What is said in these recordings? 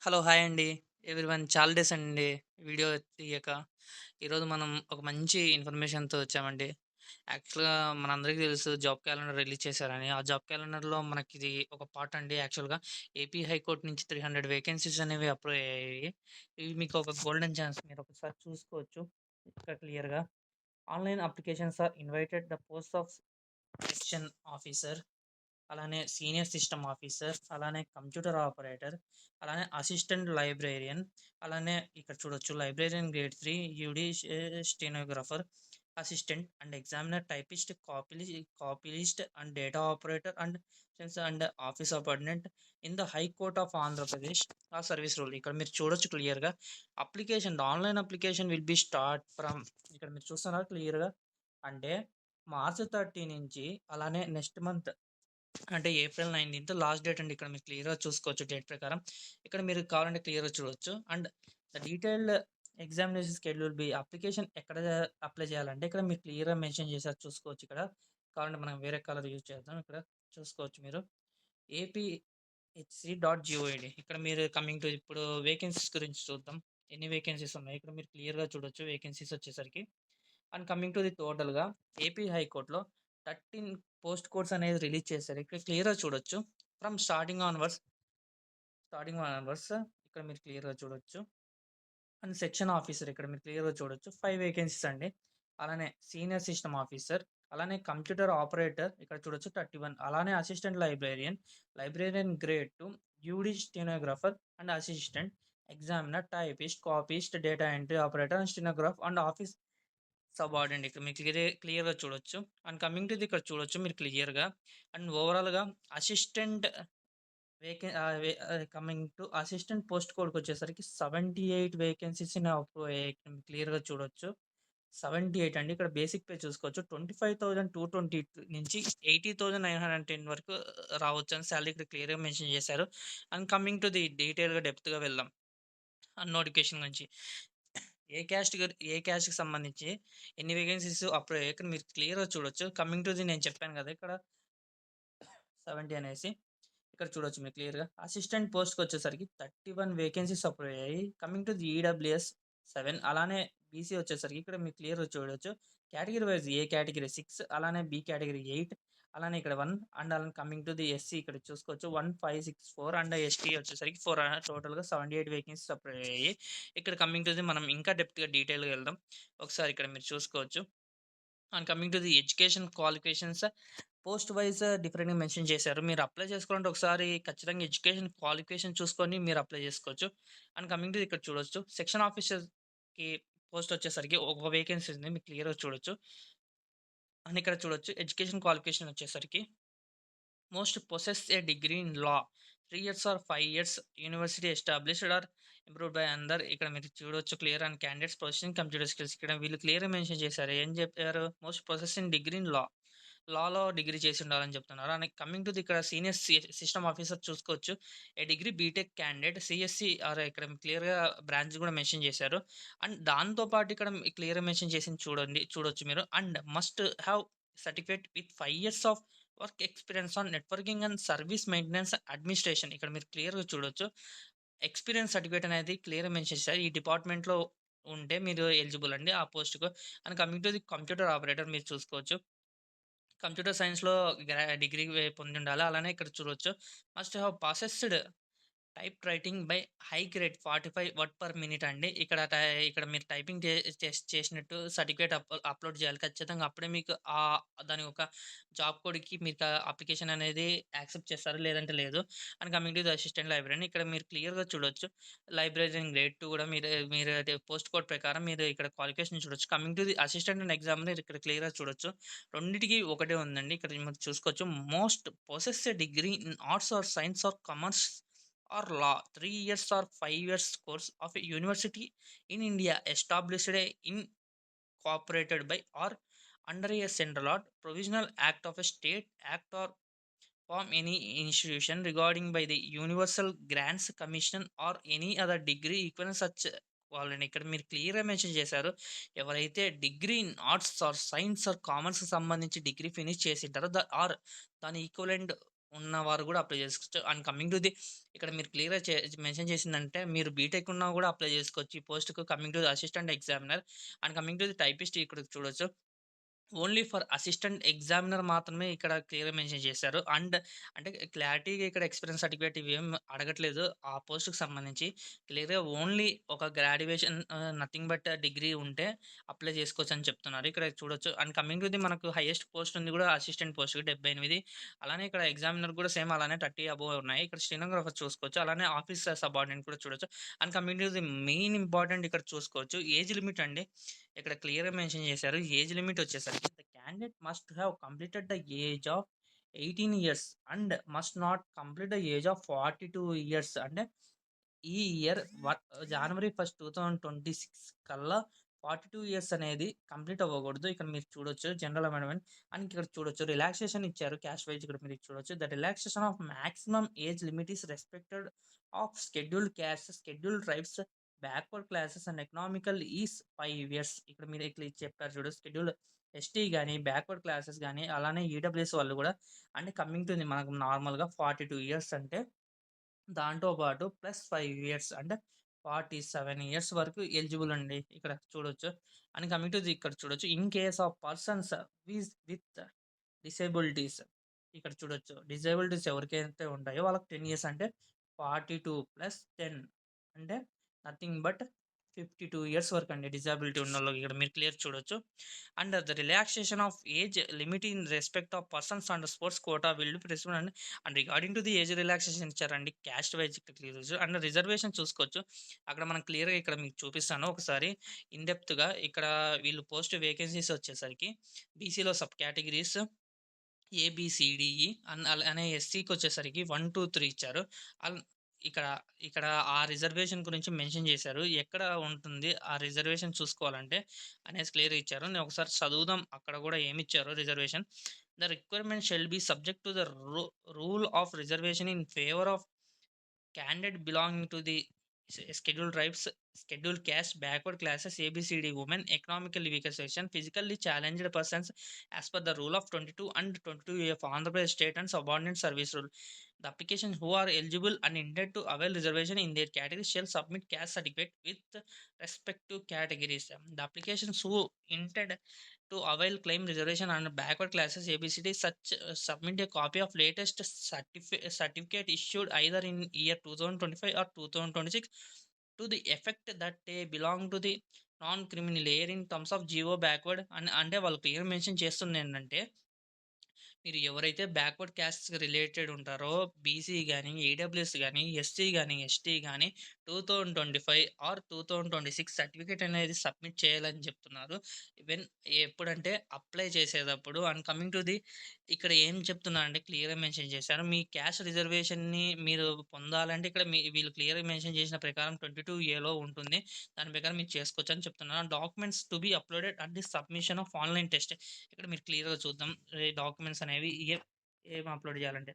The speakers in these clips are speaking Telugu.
హలో! హాయ్ అండి. ఎవ్రీవన్ చాలా డేస్ అండి వీడియో తీయక. ఈరోజు మనం ఒక మంచి ఇన్ఫర్మేషన్‌తో వచ్చామండి. యాక్చువల్‌గా మనందరికీ తెలుసు జాబ్ క్యాలెండర్ రిలీజ్ చేశారని. ఆ జాబ్ క్యాలెండర్‌లో మనకిది ఒక పార్ట్ అండి యాక్చువల్‌గా. ఏపీ హైకోర్ట్ నుంచి 300 వేకెన్సీస్ అనేవి అప్రూవ్ అయ్యాయి. ఇవి మీకు ఒక గోల్డెన్ ఛాన్స్. మీరు ఒకసారి చూసుకోవచ్చు ఇక్కడ క్లియర్‌గా. Online applications are invited the post of section officer, అలానే సీనియర్ సిస్టమ్ ఆఫీసర్, అలానే కంప్యూటర్ ఆపరేటర్, అలానే అసిస్టెంట్ లైబ్రేరియన్, అలానే ఇక్కడ చూడొచ్చు librarian grade 3, UD stenographer, assistant and examiner, typist, copyist and data operator and office subordinate in the high court of Andhra Pradesh ఆ సర్వీస్ రూల్. ఇక్కడ మీరు చూడొచ్చు క్లియర్‌గా. Online application will be start from, ఇక్కడ మీరు చూస్తున్నారా క్లియర్‌గా. అంటే మార్చ్ 30 నుంచి, అలానే నెక్స్ట్ మంత్ అంటే ఏప్రిల్ 19థ్ లాస్ట్ డేట్ అండి. ఇక్కడ మీరు క్లియర్‌గా చూసుకోవచ్చు డేట్ ప్రకారం. ఇక్కడ మీరు కావాలంటే క్లియర్‌గా చూడొచ్చు. And the detailed examination schedule be, application ఎక్కడ అప్లై చేయాలంటే ఇక్కడ మీరు క్లియర్‌గా మెన్షన్ చేశారు చూసుకోవచ్చు ఇక్కడ. కావాలంటే మనం వేరే కలర్ యూజ్ చేద్దాం. ఇక్కడ చూసుకోవచ్చు మీరు. ఏపీహెచ్‌సి.జిఓఐడి, ఇక్కడ మీరు కమింగ్ టు ఇప్పుడు వేకెన్సీస్ గురించి చూద్దాం. ఎన్ని వేకెన్సీస్ ఉన్నాయి. ఇక్కడ మీరు క్లియర్‌గా చూడొచ్చు వేకెన్సీస్ వచ్చేసరికి. అండ్ కమింగ్ టు ది టోటల్‌గా ఏపీ హైకోర్ట్‌లో 13 పోస్ట్ కోడ్స్ అనేది రిలీజ్ చేశారు. ఇక్కడ క్లియర్‌గా చూడొచ్చు. ఫ్రమ్ స్టార్టింగ్ ఆన్వర్డ్స్ ఇక్కడ మీరు క్లియర్‌గా చూడొచ్చు. అండ్ సెక్షన్ ఆఫీసర్ ఇక్కడ మీరు క్లియర్‌గా చూడొచ్చు. 5 వేకెన్సీస్ అండి. అలానే సీనియర్ సిస్టమ్ ఆఫీసర్, అలానే కంప్యూటర్ ఆపరేటర్ ఇక్కడ చూడొచ్చు 31, అలానే assistant librarian grade 2, UD stenographer and assistant, examiner, typist, copyist, data entry operator and stenograph and office subordinate ఇక్కడ మీరు క్లియర్‌గా చూడొచ్చు. అండ్ కమింగ్ టు ది ఇక్కడ చూడొచ్చు మీరు క్లియర్‌గా. అండ్ ఓవరాల్‌గా assistant coming to assistant post కోడ్‌కొచ్చేసరికి 78 వేకెన్సీస్‌ని అప్రూవ్ అయ్యాయి. ఇక్కడ మీరు క్లియర్‌గా చూడొచ్చు. 78 అండి. ఇక్కడ బేసిక్ పే చూసుకోవచ్చు. 25,220 నుంచి 80,910 వరకు రావచ్చని సాలరీ ఇక్కడ క్లియర్‌గా మెన్షన్ చేశారు. అండ్ కమింగ్ టు ది డీటెయిల్‌గా డెప్త్‌గా వెళ్దాం. ఆ నోటిఫికేషన్ గురించి. ఏ క్యాస్ట్‌కి సంబంధించి ఎన్ని వేకెన్సీస్ అప్రూవ్ అయ్యాయి. ఇక్కడ మీరు క్లియర్‌గా చూడొచ్చు. కమింగ్ టు ది నేను చెప్పాను కదా! ఇక్కడ 70 అనేసి. ఇక్కడ చూడొచ్చు మీరు క్లియర్‌గా. అసిస్టెంట్ పోస్ట్‌కొచ్చేసరికి 31 వేకెన్సీస్ అప్రూవ్ అయ్యాయి. కమింగ్ టు ది ఈడబ్ల్యూఎస్ 7, అలానే బీసీ వచ్చేసరికి ఇక్కడ మీరు క్లియర్‌గా చూడొచ్చు. కేటగిరీ వైస్ ఏ కేటగిరీ 6, అలానే బి కేటగిరీ 8, అలానే ఇక్కడ 1 అండ్ అలానే కమింగ్ టు ది ఎస్సీ ఇక్కడ చూసుకోవచ్చు 1564 అండ్ ఎస్టీ వచ్చేసరికి 4 టోటల్‌గా 78 వేకెన్సీస్ అప్రూవ్ అయ్యాయి. ఇక్కడ కమింగ్ టు ది మనం ఇంకా డెప్త్‌గా డీటెయిల్‌గా వెళ్దాం. ఒకసారి ఇక్కడ మీరు చూసుకోవచ్చు. And coming to the education qualifications post wise డిఫరెంట్‌గా మెన్షన్ చేశారు. మీరు అప్లై చేసుకోవాలంటే ఒకసారి ఖచ్చితంగా ఎడ్యుకేషన్ క్వాలిఫికేషన్ చూసుకొని మీరు అప్లై చేసుకోవచ్చు. అండ్ కమింగ్ టు ఇక్కడ చూడొచ్చు. సెక్షన్ ఆఫీసర్‌కి పోస్ట్ వచ్చేసరికి ఒక వేకెన్సీ ఉంది. మీరు క్లియర్‌గా చూడొచ్చు. అండ్ ఇక్కడ చూడొచ్చు ఎడ్యుకేషన్ క్వాలిఫికేషన్ వచ్చేసరికి most possess a degree in law 3 years or 5 years university established or improved by under. ఇక్కడ మీరు చూడొచ్చు clear and candidates position computer skills ఇక్కడ వీళ్ళు క్లియర్‌గా మెన్షన్ చేశారు. ఏం చెప్పారు? Most possess in degree in లాలో డిగ్రీ చేసి ఉండాలని చెప్తున్నారు. అండ్ కమింగ్ టు ది ఇక్కడ సీనియర్ సిస్టమ్ ఆఫీసర్ చూసుకోవచ్చు. A degree BTech candidate CSC or ఇక్కడ క్లియర్‌గా బ్రాంచ్ కూడా మెన్షన్ చేశారు. అండ్ దాంతో పాటు ఇక్కడ క్లియర్‌గా మెన్షన్ చేసింది చూడొచ్చు మీరు. And must have certificate with 5 years of work experience on networking and service maintenance administration ఇక్కడ మీరు క్లియర్‌గా చూడొచ్చు. ఎక్స్‌పీరియన్స్ సర్టిఫికేట్ అనేది క్లియర్‌గా మెన్షన్ చేశారు. ఈ డిపార్ట్‌మెంట్‌లో ఉంటే మీరు ఎలిజిబుల్ అండి ఆ పోస్ట్‌కు. And coming to the computer operator మీరు చూసుకోవచ్చు. కంప్యూటర్ సైన్స్‌లో డిగ్రీ పొందుండాలి. అలానే ఇక్కడ చూడొచ్చు. Must have possessed typewriting by high grade 45 word per minute అండి. ఇక్కడ మీరు టైపింగ్ చేసినట్టు సర్టిఫికేట్ అప్‌లోడ్ చేయాలి ఖచ్చితంగా. అప్పుడే మీకు దాని యొక్క జాబ్ కోడ్‌కి మీకు అప్లికేషన్ అనేది యాక్సెప్ట్ చేస్తారు. లేదంటే లేదు. And coming to the assistant librarian ఇక్కడ మీరు క్లియర్‌గా చూడొచ్చు. లైబ్రరీయన్ గ్రేడ్ 2 కూడా మీరు పోస్ట్ కోడ్ ప్రకారం మీరు ఇక్కడ క్వాలిఫికేషన్ చూడొచ్చు. Coming to the assistant and examiner ఇక్కడ క్లియర్‌గా చూడొచ్చు. రెండిటికి ఒకటే ఉందండి. ఇక్కడ మీరు చూసుకోవచ్చు. Most possess a degree in arts or science or commerce or law 3 years or 5 years course of a university in India established incorporated by or under a central or provisional act of a state act or from any institution regarding by the universal grants commission or any other degree equivalent such వాళ్ళని ఇక్కడ మీరు క్లియర్‌గా మెన్షన్ చేశారు. ఎవరైతే degree in arts or science or కామర్స్‌కి సంబంధించి డిగ్రీ ఫినిష్ చేసింటారో ఆర్ దాని ఈక్వివలెంట్ ఉన్నవారు గూడా అప్లై చేసుకోవచ్చు. అండ్ కమింగ్ టు ది ఇక్కడ మీరు క్లియర్‌గా మెన్షన్ చేసిందంటే మీరు బీటెక్ ఉన్నా గూడా అప్లై చేసుకోవచ్చు. ఈ పోస్ట్‌కు coming to the assistant examiner and coming to the typist ఇక్కడ చూడొచ్చు. ఓన్లీ ఫర్ అసిస్టెంట్ ఎగ్జామినర్ మాత్రమే ఇక్కడ క్లియర్‌గా మెన్షన్ చేశారు. అండ్ అంటే క్లారిటీగా ఇక్కడ ఎక్స్‌పీరియన్స్ సర్టిఫికేట్ ఇవేం అడగట్లేదు. ఆ పోస్ట్‌కి సంబంధించి క్లియర్‌గా ఓన్లీ ఒక గ్రాడ్యుయేషన్ నథింగ్ బట్ డిగ్రీ ఉంటే అప్లై చేసుకోవచ్చని చెప్తున్నారు. ఇక్కడ చూడొచ్చు. అండ్ కమింగ్ టు ది మనకు హైయెస్ట్ పోస్ట్ ఉంది కూడా అసిస్టెంట్ పోస్ట్‌కి 78. అలానే ఇక్కడ ఎగ్జామినర్ కూడా సేమ్ అలానే 30 అబోవ్ ఉన్నాయి. ఇక్కడ స్టెనోగ్రాఫర్ చూసుకోవచ్చు. అలానే ఆఫీస్ సబార్డినేట్ కూడా చూడొచ్చు. And coming to the main important ఇక్కడ చూసుకోవచ్చు. ఏజ్ లిమిట్ అండి. ఇక్కడ క్లియర్‌గా మెన్షన్ చేశారు. ఏజ్ లిమిట్ వచ్చేసరికి the candidate must have completed the age of 18 years and must not complete the age of 42 years. అంటే ఈ ఇయర్ జనవరి 1 2026 కల్లా 42 ఇయర్స్ అనేది కంప్లీట్ అవ్వకూడదు. ఇక్కడ మీరు చూడొచ్చు జనరల్ అమెండ్మెంట్ అండ్ ఇక్కడ చూడొచ్చు రిలాక్సేషన్ ఇచ్చారు క్యాష్ వైజ్ ఇక్కడ మీరు చూడొచ్చు. The relaxation of maximum age limit is respected of scheduled caste, scheduled tribes, backward classes and economical is 5 years. ఇక్కడ మీరు ఇట్లా చెప్పారు చూడు షెడ్యూల్డ్ ఎస్టీ గాని, బ్యాక్వర్డ్ క్లాసెస్ గాని, అలానే ఈడబ్ల్యూఎస్ వాళ్ళు కూడా అంటే కమింగ్ టు మనకు నార్మల్‌గా 42 ఇయర్స్ అంటే దాంతో పాటు ప్లస్ 5 ఇయర్స్ అంటే 47 ఇయర్స్ వరకు ఎలిజిబుల్ అండి. ఇక్కడ చూడొచ్చు. అండ్ కమింగ్ టు ఇక్కడ చూడొచ్చు. In case of persons with disabilities ఇక్కడ చూడొచ్చు. డిసేబిలిటీస్ ఎవరికైతే ఉంటాయో వాళ్ళకి 10 ఇయర్స్ అంటే 42 ప్లస్ 10 అంటే నథింగ్ బట్ 52 ఇయర్స్ వరకండి డిజేబిలిటీ ఉన్నోళ్ళకి ఇక్కడ మీరు క్లియర్ చూడొచ్చు. And the relaxation of age limit in respect of persons and sports quota will be permissible and regarding to the age relaxation ఇచ్చారండి. క్యాస్ట్ వైజ్ ఇక్కడ క్లియర్ అండ్ రిజర్వేషన్ చూసుకోవచ్చు. అక్కడ మనం క్లియర్‌గా ఇక్కడ మీకు చూపిస్తాను ఒకసారి ఇన్ డెప్త్‌గా. ఇక్కడ వీళ్ళు పోస్ట్ వేకెన్సీస్ వచ్చేసరికి బీసీలో సబ్ కేటగిరీస్ ఏబిసిడిఈ అలానే ఎస్సీకొచ్చేసరికి 1, 2, 3 ఇచ్చారు. అల్ ఇక్కడ ఇక్కడ ఆ రిజర్వేషన్ గురించి మెన్షన్ చేశారు. ఎక్కడ ఉంటుంది ఆ రిజర్వేషన్ చూసుకోవాలంటే అనేసి క్లియర్‌గా ఇచ్చారు. నేను ఒకసారి చదువుదాం అక్కడ కూడా ఏమిచ్చారో reservation. The requirement shall be subject to the rule of reservation in favour of candidate belonging to the scheduled tribes, scheduled caste, backward classes, ABCD, women, economically weaker section, physically challenged persons, as per the rule of 22 and 22A of Andhra Pradesh State and Subordinate Service Rule. The applications who are eligible and intend to avail reservation in their category shall submit caste certificate with respect to categories. The applications who intend to avail claim reservation and backward classes ABCD such submit a copy of latest certificate issued either in year 2025 or 2026 to the effect that they belong to the non-criminal layer in terms of geo backward and అంటే వాళ్ళు క్లియర్ మెన్షన్ చేస్తుంది ఏంటంటే మీరు ఎవరైతే బ్యాక్వర్డ్ క్యాస్ట్స్ రిలేటెడ్ ఉంటారో బీసీ కానీ ఈడబ్ల్యూఎస్ కానీ ఎస్సీ కానీ ఎస్టీ కానీ 2025 ఆర్ 2026 సర్టిఫికేట్ అనేది సబ్మిట్ చేయాలని చెప్తున్నారు. ఈవెన్ ఎప్పుడంటే అప్లై చేసేటప్పుడు అండ్ కమింగ్ టు ది ఇక్కడ ఏం చెప్తున్నారంటే క్లియర్గా మెన్షన్ చేశారు. మీ క్యాస్ట్ రిజర్వేషన్ని మీరు పొందాలంటే ఇక్కడ వీళ్ళు క్లియర్గా మెన్షన్ చేసిన ప్రకారం 22A ఉంటుంది. దాని ప్రకారం మీరు చేసుకోవచ్చు అని చెప్తున్నారు. Documents to be uploaded at the submission of online test. ఇక్కడ మీరు క్లియర్‌గా చూద్దాం. డాక్యుమెంట్స్ అనేవి ఏం అప్లోడ్ చేయాలంటే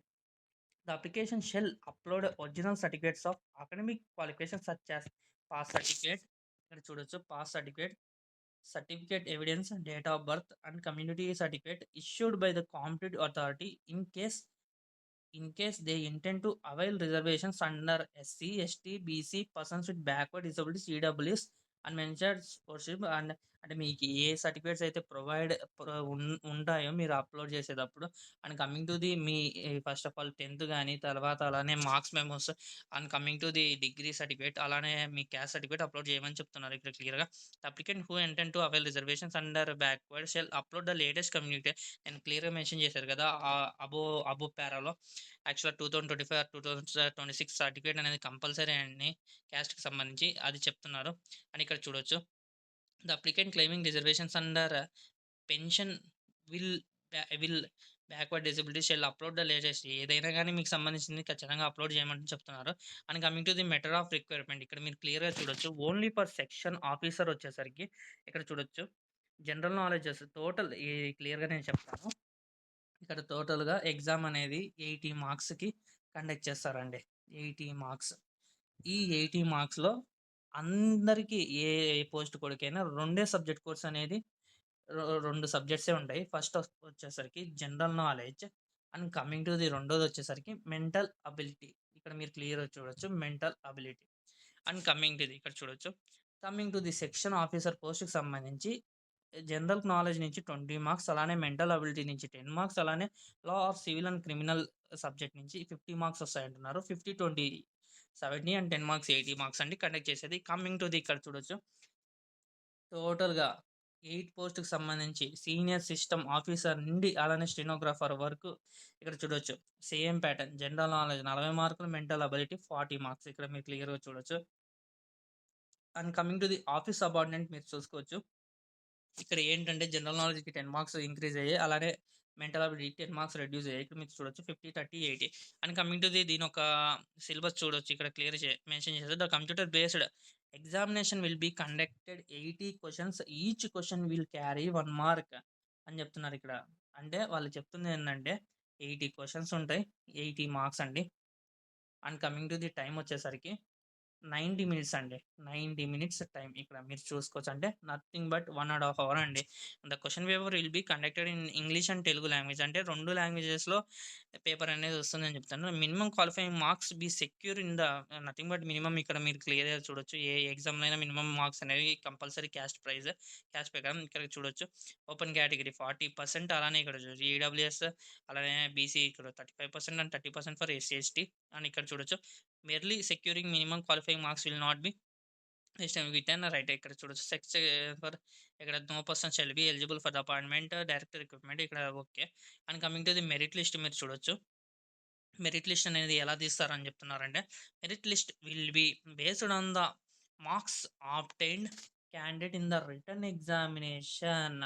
the application shall upload original certificates of academic qualification such as pass certificate ఇక్కడ చూడొచ్చు. Pass certificate, certificate evidence, date of birth and community certificate issued by the competent authority in case they intend to avail reservations under SC, ST, BC, persons with backward disabilities, EWS and mentioned scholarship and అంటే మీకు ఏ సర్టిఫికేట్స్ అయితే ఉంటాయో మీరు అప్లోడ్ చేసేటప్పుడు అండ్ కమింగ్ టు ది మీ ఫస్ట్ ఆఫ్ ఆల్ 10th కానీ తర్వాత అలానే marks memos and coming to the degree certificate అలానే మీ క్యాస్ట్ సర్టిఫికేట్ అప్లోడ్ చేయమని చెప్తున్నారు ఇక్కడ క్లియర్‌గా. The applicant who intend to avail reservations under backward shall upload the latest community నేను క్లియర్‌గా మెన్షన్ చేశారు కదా అబో పారాలో యాక్చువల్‌గా 2025 ఆర్ 2026 సర్టిఫికేట్ అనేది కంపల్సరీ అండి క్యాస్ట్‌కి సంబంధించి అది చెప్తున్నారు. అని ఇక్కడ చూడొచ్చు. The applicant claiming reservations under pension will will backward disability shall upload the latest ఏదైనా కానీ మీకు సంబంధించింది ఖచ్చితంగా అప్లోడ్ చేయమని చెప్తున్నారు. And coming to the method of requirement ఇక్కడ మీరు క్లియర్‌గా చూడొచ్చు. ఓన్లీ ఫర్ సెక్షన్ ఆఫీసర్ వచ్చేసరికి ఇక్కడ చూడొచ్చు. జనరల్ నాలెడ్జెస్ టోటల్ క్లియర్‌గా నేను చెప్తాను. ఇక్కడ టోటల్‌గా ఎగ్జామ్ అనేది 80 మార్క్స్‌కి కండక్ట్ చేస్తారండి. 80 మార్క్స్. ఈ 80 మార్క్స్‌లో అందరికీ ఏ పోస్ట్ కొడుకైనా రెండే సబ్జెక్ట్ కోర్స్ అనేది 2 సబ్జెక్ట్సే ఉంటాయి. ఫస్ట్ వచ్చేసరికి general knowledge and coming to the రెండోదొచ్చేసరికి మెంటల్ అబిలిటీ. ఇక్కడ మీరు క్లియర్‌గా చూడొచ్చు mental ability. And coming to the ఇక్కడ చూడొచ్చు. Coming to the section officer పోస్ట్‌కి సంబంధించి జనరల్ నాలెడ్జ్ నుంచి 20 మార్క్స్, అలానే మెంటల్ అబిలిటీ నుంచి 10 మార్క్స్, అలానే law or civil and criminal subject నుంచి 50 మార్క్స్ వస్తాయంటున్నారు. 50, 20 70 అండ్ 10 మార్క్స్ 80 మార్క్స్ అండి కండక్ట్ చేసేది. కమింగ్ టు ది ఇక్కడ చూడొచ్చు. టోటల్‌గా 8 పోస్ట్‌కి సంబంధించి సీనియర్ సిస్టమ్ ఆఫీసర్ నుండి అలానే స్టెనోగ్రాఫర్ వరకు ఇక్కడ చూడొచ్చు. సేమ్ ప్యాటర్న్ జనరల్ నాలెడ్జ్ 40 మార్కులు, మెంటల్ అబిలిటీ 40 మార్క్స్ ఇక్కడ మీరు క్లియర్‌గా చూడొచ్చు. And coming to the office subordinate మీరు చూసుకోవచ్చు. ఇక్కడ ఏంటంటే జనరల్ నాలెడ్జ్‌కి 10 మార్క్స్ ఇంక్రీజ్ అయ్యాయి. అలానే మెంటల్ అబిలిటీ 10 మార్క్స్ రెడ్యూస్ అయ్యాయి. ఇక్కడ మీరు చూడొచ్చు 50, 30, 80 అండ్ కమింగ్ టు ది దీనొక సిలబస్ చూడొచ్చు. ఇక్కడ క్లియర్ మెన్షన్ చేశారు. The computer based examination will be conducted 80 questions. Each question will carry 1 mark అని చెప్తున్నారు ఇక్కడ. అంటే వాళ్ళు చెప్తుంది ఏందంటే 80 క్వెషన్స్ ఉంటాయి. 80 మార్క్స్ అండి. And coming to the time వచ్చేసరికి 90 మినిట్స్ అండి. 90 మినిట్స్ టైమ్ ఇక్కడ మీరు చూసుకోవచ్చు. అంటే నథింగ్ బట్ 1½ అవర్ అండి. The question paper will be conducted in English and Telugu language. అంటే 2 లాంగ్వేజెస్‌లో పేపర్ అనేది వస్తుందని చెప్తాను. Minimum qualifying marks be secure in the nothing but minimum ఇక్కడ మీరు క్లియర్‌గా చూడొచ్చు. ఏ ఎగ్జామ్‌లో అయినా మినిమమ్ మార్క్స్ అనేవి కంపల్సరీ క్యాస్ట్ ప్రకారం ఇక్కడ చూడొచ్చు. ఓపెన్ కేటగిరీ 40% అలానే ఇక్కడ చూడొచ్చు. ఈడబ్ల్యూఎస్ అలానే బీసీ ఇక్కడ 35% అండ్ 30% ఫర్ ఎస్సీ, ఎస్టీ అని ఇక్కడ చూడొచ్చు. Merely securing minimum qualifying marks will not be with right ఇక్కడ చూడొచ్చు. ఫర్ ఇక్కడ no person shall be eligible for the appointment direct recruitment ఇక్కడ okay. And coming to the merit list మీరు చూడొచ్చు. మెరిట్ లిస్ట్ అనేది ఎలా తీస్తారని చెప్తున్నారంటే merit list will be based on the marks obtained candidate in the written examination.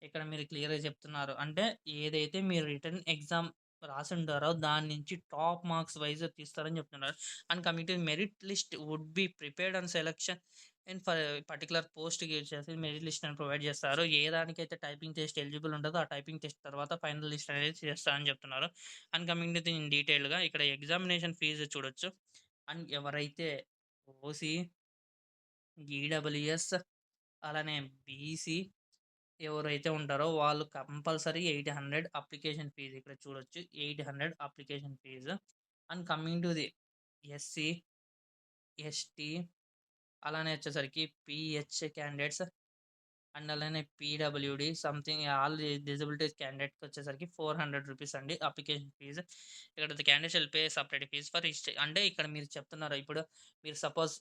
ఇక్కడ మీరు క్లియర్‌గా చెప్తున్నారు. అంటే ఏదైతే మీరు రిటర్న్ ఎగ్జామ్ రాసుంటారో దాని నుంచి టాప్ మార్క్స్ వైస్ తీస్తారని చెప్తున్నారు. And coming to merit list would be prepared and selection and for particular పోస్ట్‌కి వచ్చేసి మెరిట్ లిస్ట్ అని ప్రొవైడ్ చేస్తారు. ఏ దానికైతే టైపింగ్ టెస్ట్ ఎలిజిబుల్ ఉంటదో ఆ టైపింగ్ టెస్ట్ తర్వాత ఫైనల్ లిస్ట్ అనేది చేస్తారని చెప్తున్నారు. And coming to the in డీటెయిల్‌గా ఇక్కడ ఎగ్జామినేషన్ ఫీజు చూడొచ్చు. అండ్ ఎవరైతే ఓసీ, ఈడబ్ల్యూఎస్ అలానే బీసీ ఎవరైతే ఉంటారో వాళ్ళు కంపల్సరీ 800 అప్లికేషన్ ఫీజ్ ఇక్కడ చూడొచ్చు. 800 application fee. And coming to the SC, ST అలానే వచ్చేసరికి పీహెచ్ క్యాండిడేట్స్ అండ్ అలానే పీడబ్ల్యూడీ సంథింగ్ ఆల్ డిజబిలిటీస్ క్యాండిడేట్‌కి వచ్చేసరికి 400 రూపీస్ అండి అప్లికేషన్ ఫీజ్. ఇక్కడ the candidate shall pay separate fee for అంటే ఇక్కడ మీరు చెప్తున్నారు. ఇప్పుడు మీరు సపోజ్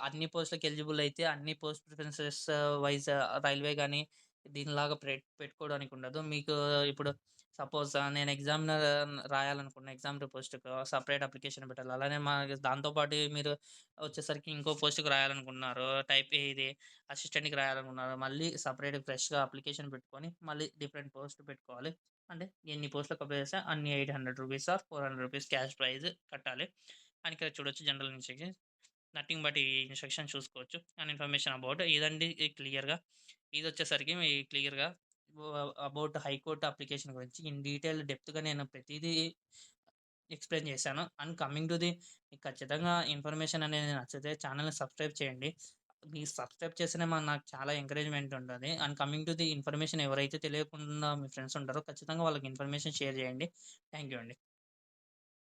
అన్ని పోస్ట్‌లకి ఎలిజిబుల్ అయితే అన్ని పోస్ట్ ప్రిఫరెన్సెస్ వైస్ రైల్వే గాని దీనిలాగా పెట్టుకోవడానికి ఉండదు. మీకు ఇప్పుడు సపోజ్ నేను రాయాలనుకున్న ఎగ్జామినర్ పోస్ట్‌కి సెపరేట్ అప్లికేషన్ పెట్టాలి. అలానే దాంతో పాటు మీరు వచ్చేసరికి ఇంకో పోస్ట్‌కి రాయాలనుకున్నారు. ఇది అసిస్టెంట్‌కి రాయాలనుకున్నారు. మళ్ళీ సెపరేట్‌గా ఫ్రెష్‌గా అప్లికేషన్ పెట్టుకొని మళ్ళీ డిఫరెంట్ పోస్ట్ పెట్టుకోవాలి. అంటే ఎన్ని పోస్ట్‌లకు అప్లై చేస్తే అన్ని 800 rupees or 400 rupees cash prize కట్టాలి. అని ఇక్కడ చూడొచ్చు జనరల్ ఇన్‌స్ట్రక్షన్స్. నథింగ్ బట్ ఈ ఇన్‌స్ట్రక్షన్ చూసుకోవచ్చు. అండ్ ఇన్ఫర్మేషన్ అబౌట్ ఇదండి క్లియర్‌గా. ఇదొచ్చేసరికి మీ క్లియర్‌గా అబౌట్ హైకోర్ట్ అప్లికేషన్ గురించి ఇన్ డీటెయిల్ డెప్త్‌గా నేను ప్రతీదీ ఎక్స్‌ప్లెయిన్ చేశాను. అండ్ కమింగ్ టు ది మీకు ఖచ్చితంగా ఇన్ఫర్మేషన్ అనేది నచ్చితే ఛానెల్‌ని సబ్స్క్రైబ్ చేయండి. మీరు సబ్స్క్రైబ్ చేస్తేనే నాకు చాలా ఎంకరేజ్‌మెంట్ ఉంటది. And coming to the information ఎవరైతే తెలియకుండా మీ ఫ్రెండ్స్ ఉంటారో ఖచ్చితంగా వాళ్ళకి ఇన్ఫర్మేషన్ షేర్ చేయండి. థాంక్ యూ అండి.